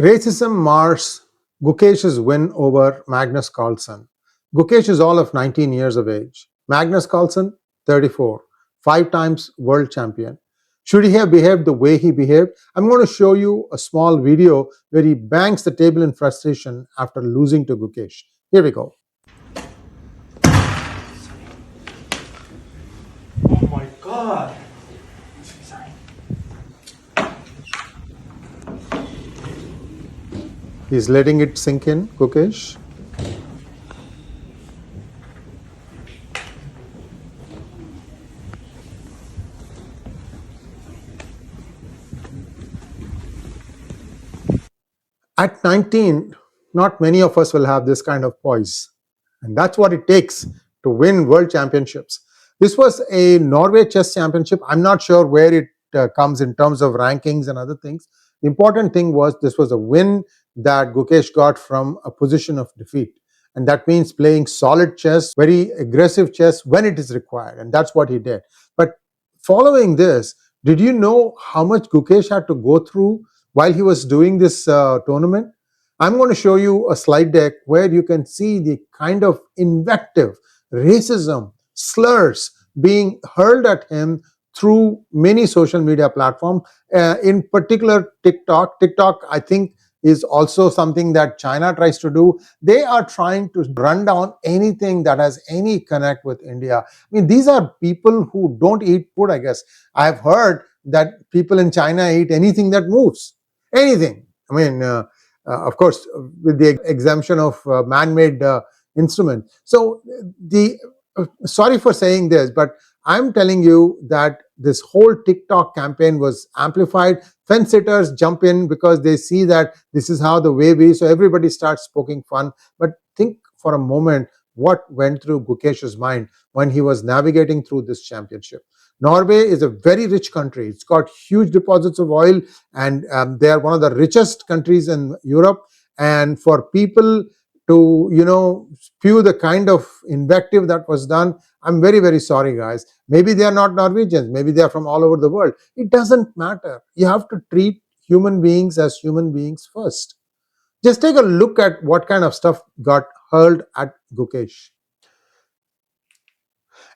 Racism mars Gukesh's win over Magnus Carlsen. Gukesh is all of 19 years of age. Magnus Carlsen, 34, 5 times world champion. Should he have behaved the way he behaved? I'm going to show you a small video where he bangs the table in frustration after losing to Gukesh. Here we go. Oh my God. He's letting it sink in, Gukesh. At 19, not many of us will have this kind of poise. And that's what it takes to win world championships. This was a Norway Chess Championship. I'm not sure where it comes in terms of rankings and other things. The important thing was this was a win that Gukesh got from a position of defeat. And that means playing solid chess, very aggressive chess when it is required. And that's what he did. But following this, did you know how much Gukesh had to go through while he was doing this tournament? I'm going to show you a slide deck where you can see the kind of invective, racism, slurs being hurled at him through many social media platforms, in particular TikTok. TikTok, I think, is also something that China tries to do. They are trying to run down anything that has any connect with India. I mean, these are people who don't eat food, I guess. I've heard that people in China eat anything that moves. Anything. I mean, of course, with the exemption of man-made instruments. So, sorry for saying this, but I'm telling you that this whole TikTok campaign was amplified. Fence-sitters jump in because they see that this is how the wave is, so everybody starts poking fun. But think for a moment what went through Gukesh's mind when he was navigating through this championship. Norway is a very rich country. It's got huge deposits of oil, and they are one of the richest countries in Europe. And for people to, spew the kind of invective that was done, I'm very, very sorry, guys. Maybe they are not Norwegians. Maybe they are from all over the world. It doesn't matter. You have to treat human beings as human beings first. Just take a look at what kind of stuff got hurled at Gukesh.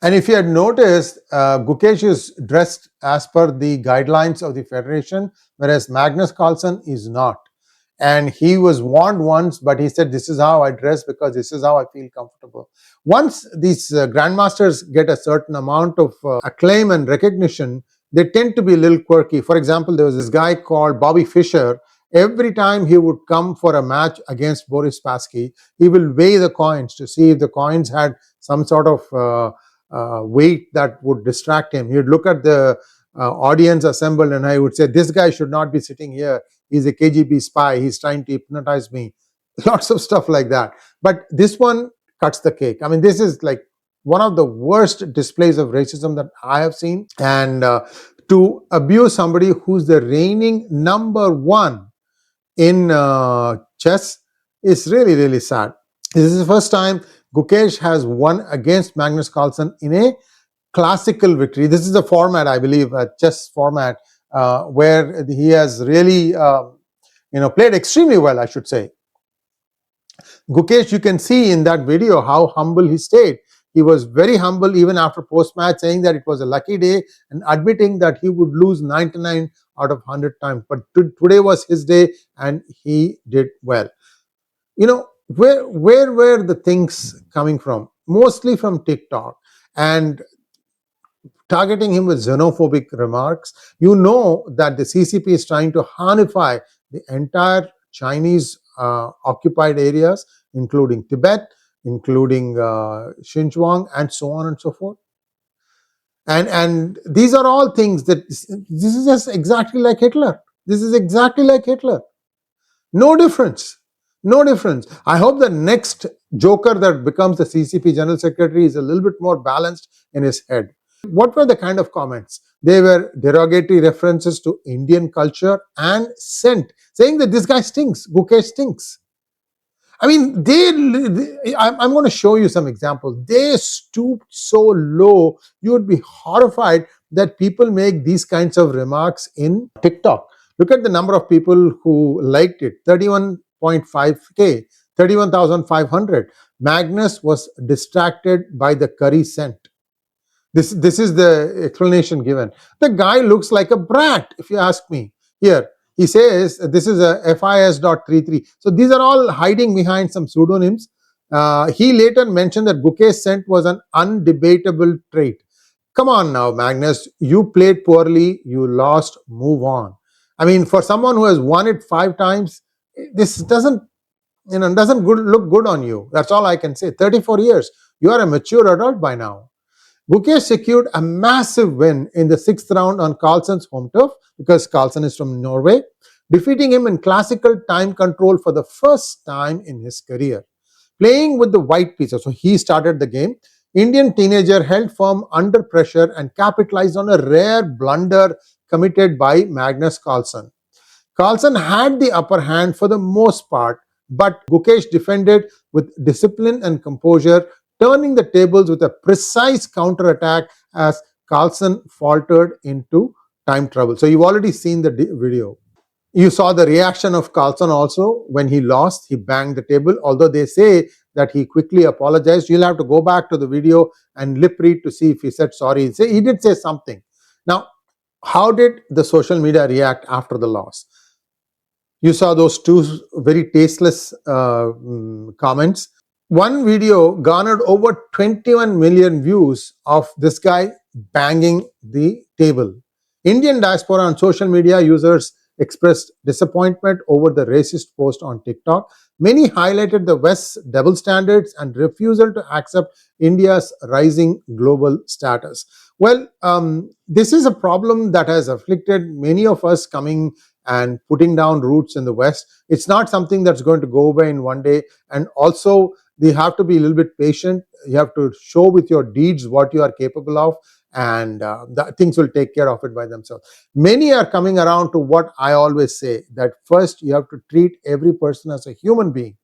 And if you had noticed, Gukesh is dressed as per the guidelines of the Federation, whereas Magnus Carlsen is not. And he was warned once, but he said, this is how I dress because this is how I feel comfortable. Once these grandmasters get a certain amount of acclaim and recognition, they tend to be a little quirky. For example, there was this guy called 𝗏𝗏𝗏𝗏. Every time he would come for a match against Boris 𝗏𝗏𝗏𝗏, he will weigh the coins to see if the coins had some sort of weight that would distract him. He would look at the audience assembled and I would say, this guy should not be sitting here. He's a KGB spy. He's trying to hypnotize me. Lots of stuff like that. But this one cuts the cake. I mean, this is like one of the worst displays of racism that I have seen. And to abuse somebody who's the reigning #1 in chess is really, really sad. This is the first time Gukesh has won against Magnus Carlsen in a classical victory. This is the format, I believe, a chess format, where he has really, played extremely well, I should say. Gukesh, you can see in that video how humble he stayed. He was very humble even after post-match, saying that it was a lucky day and admitting that he would lose 99 out of 100 times. But today was his day and he did well. Where were the things coming from? Mostly from TikTok and targeting him with xenophobic remarks. You know that the CCP is trying to hanify the entire Chinese occupied areas, including Tibet, including Xinjiang, and so on and so forth. And these are all things that this is just exactly like Hitler. This is exactly like Hitler. No difference. No difference. I hope the next joker that becomes the CCP General Secretary is a little bit more balanced in his head. What were the kind of comments? They were derogatory references to Indian culture and saying that this guy stinks, Gukesh stinks. I mean, I'm going to show you some examples. They stooped so low, you would be horrified that people make these kinds of remarks in TikTok. Look at the number of people who liked it, 31.5K, 31,500. Magnus was distracted by the curry scent. This is the explanation given. The guy looks like a brat, if you ask me. Here, he says this is a 𝗖𝗏.33. So these are all hiding behind some pseudonyms. He later mentioned that Gukesh scent was an undebatable trait. Come on now, Magnus. You played poorly. You lost. Move on. I mean, for someone who has won it 5 times, this doesn't look good on you. That's all I can say. 34 years. You are a mature adult by now. Gukesh secured a massive win in the 6th round on Carlsen's home turf, because Carlsen is from Norway, defeating him in classical time control for the first time in his career. Playing with the white pieces, so he started the game. Indian teenager held firm under pressure and capitalized on a rare blunder committed by Magnus Carlsen. Carlsen had the upper hand for the most part, but Gukesh defended with discipline and composure, turning the tables with a precise counterattack as Carlsen faltered into time trouble. So you've already seen the video. You saw the reaction of Carlsen also when he lost. He banged the table, although they say that he quickly apologized. You'll have to go back to the video and lip read to see if he said sorry. He did say something. Now, how did the social media react after the loss? You saw those 2 very tasteless comments. One video garnered over 21 million views of this guy banging the table. Indian diaspora on social media users expressed disappointment over the racist post on TikTok. Many highlighted the West's double standards and refusal to accept India's rising global status. Well, this is a problem that has afflicted many of us coming and putting down roots in the West. It's not something that's going to go away in one day. And also, you have to be a little bit patient. You have to show with your deeds what you are capable of, and things will take care of it by themselves. Many are coming around to what I always say, that first you have to treat every person as a human being,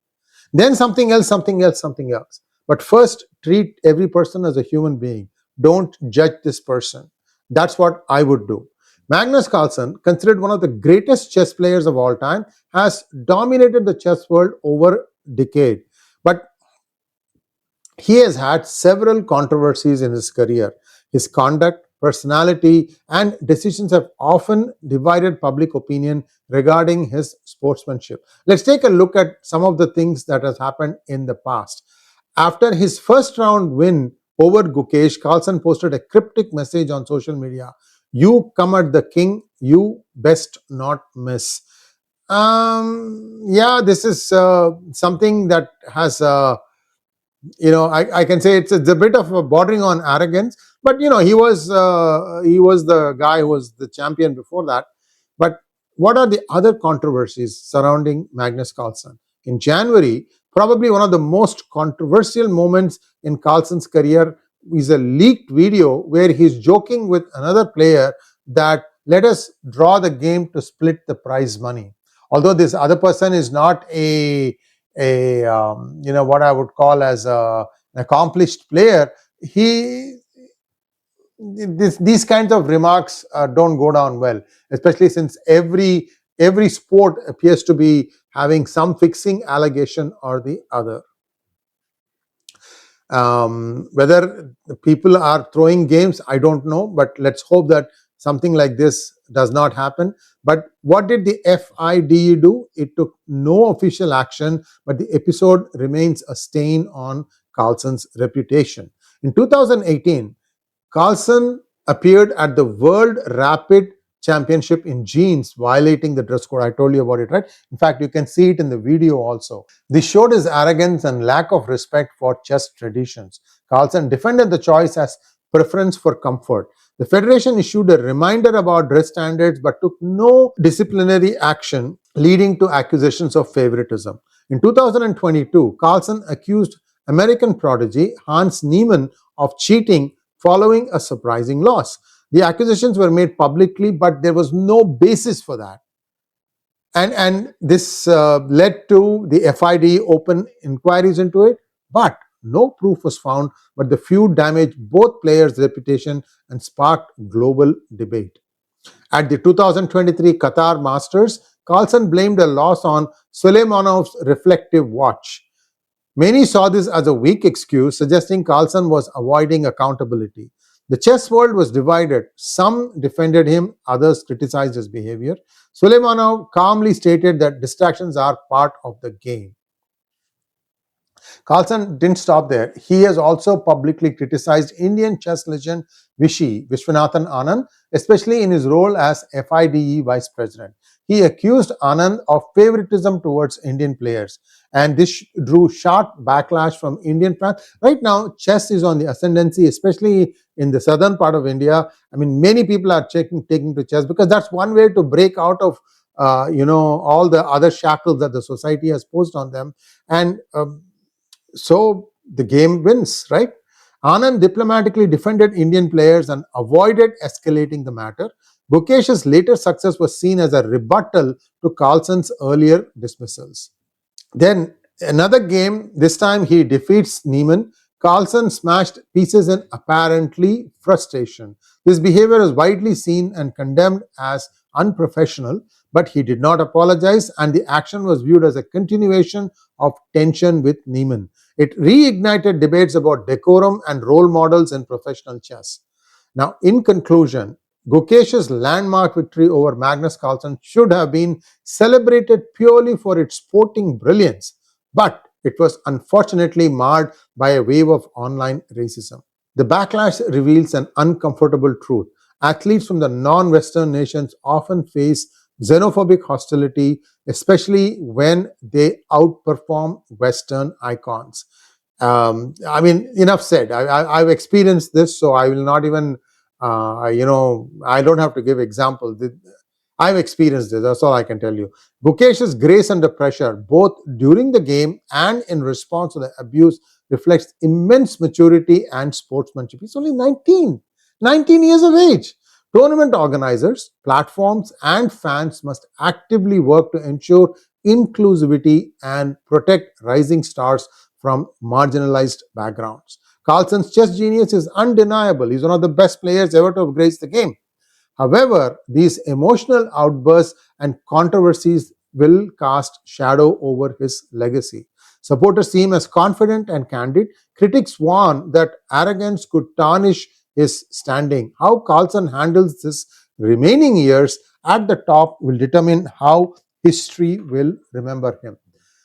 then something else, something else, something else. But first, treat every person as a human being. Don't judge this person. That's what I would do. Magnus Carlsen, considered one of the greatest chess players of all time, has dominated the chess world over a decade. But he has had several controversies in his career. His conduct, personality, and decisions have often divided public opinion regarding his sportsmanship. Let's take a look at some of the things that has happened in the past. After his first round win over Gukesh, Carlsen posted a cryptic message on social media. You come at the king, you best not miss. Yeah, this is something that has I can say it's a bit of a bordering on arrogance, but he was the guy who was the champion before that. But what are the other controversies surrounding Magnus Carlsen? In January, probably one of the most controversial moments in Carlsen's career is a leaked video where he's joking with another player that let us draw the game to split the prize money. Although this other person is not what I would call as an accomplished player, these kinds of remarks don't go down well, especially since every sport appears to be having some fixing allegation or the other. Whether people are throwing games, I don't know, but let's hope that something like this does not happen. But what did the FIDE do? It took no official action, but the episode remains a stain on Carlsen's reputation. In 2018, Carlsen appeared at the World Rapid Championship in jeans, violating the dress code. I told you about it, right? In fact, you can see it in the video also. This showed his arrogance and lack of respect for chess traditions. Carlsen defended the choice as preference for comfort. The federation issued a reminder about dress standards but took no disciplinary action, leading to accusations of favoritism. In 2022, Carlsen accused American prodigy Hans Niemann of cheating following a surprising loss. The accusations were made publicly, but there was no basis for that. And this led to the FID open inquiries into it, but no proof was found, but the feud damaged both players' reputation and sparked global debate. At the 2023 Qatar Masters, Carlsen blamed a loss on Suleymanov's reflective watch. Many saw this as a weak excuse, suggesting Carlsen was avoiding accountability. The chess world was divided. Some defended him, others criticized his behavior. Suleymanov calmly stated that distractions are part of the game. Carlsen didn't stop there. He has also publicly criticized Indian chess legend Vishy, Viswanathan Anand, especially in his role as FIDE vice president. He accused Anand of favoritism towards Indian players, and this drew sharp backlash from Indian fans. Right now, chess is on the ascendancy, especially in the southern part of India. I mean, many people are taking to chess because that's one way to break out of all the other shackles that the society has posed on them, and so the game wins, right? Anand diplomatically defended Indian players and avoided escalating the matter. Gukesh's later success was seen as a rebuttal to Carlsen's earlier dismissals. Then another game, this time he defeats Niemann. Carlsen smashed pieces in apparently frustration. This behavior is widely seen and condemned as unprofessional, but he did not apologize, and the action was viewed as a continuation of tension with Niemann. It reignited debates about decorum and role models in professional chess. Now, in conclusion, Gukesh's landmark victory over Magnus Carlsen should have been celebrated purely for its sporting brilliance, but it was unfortunately marred by a wave of online racism. The backlash reveals an uncomfortable truth. Athletes from the non-Western nations often face xenophobic hostility, especially when they outperform Western icons. Enough said. I've experienced this, so I will not even, I don't have to give examples. I've experienced this. That's all I can tell you. Gukesh's grace under pressure, both during the game and in response to the abuse, reflects immense maturity and sportsmanship. He's only 19 years of age. Tournament organizers, platforms, and fans must actively work to ensure inclusivity and protect rising stars from marginalized backgrounds. Carlsen's chess genius is undeniable. He's one of the best players ever to have graced the game. However, these emotional outbursts and controversies will cast shadow over his legacy. Supporters see him as confident and candid. Critics warn that arrogance could tarnish his standing. How Carlsen handles his remaining years at the top will determine how history will remember him.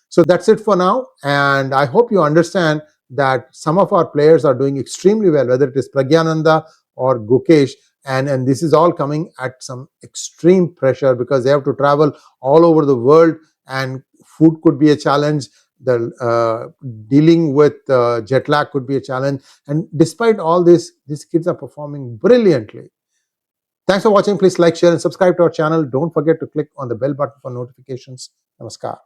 So that's it for now, and I hope you understand that some of our players are doing extremely well, whether it is Pragyananda or Gukesh, and this is all coming at some extreme pressure because they have to travel all over the world, and food could be a challenge. Dealing with jet lag could be a challenge, and despite all this, these kids are performing brilliantly. Thanks for watching. Please like, share, and subscribe to our channel. Don't forget to click on the bell button for notifications. Namaskar.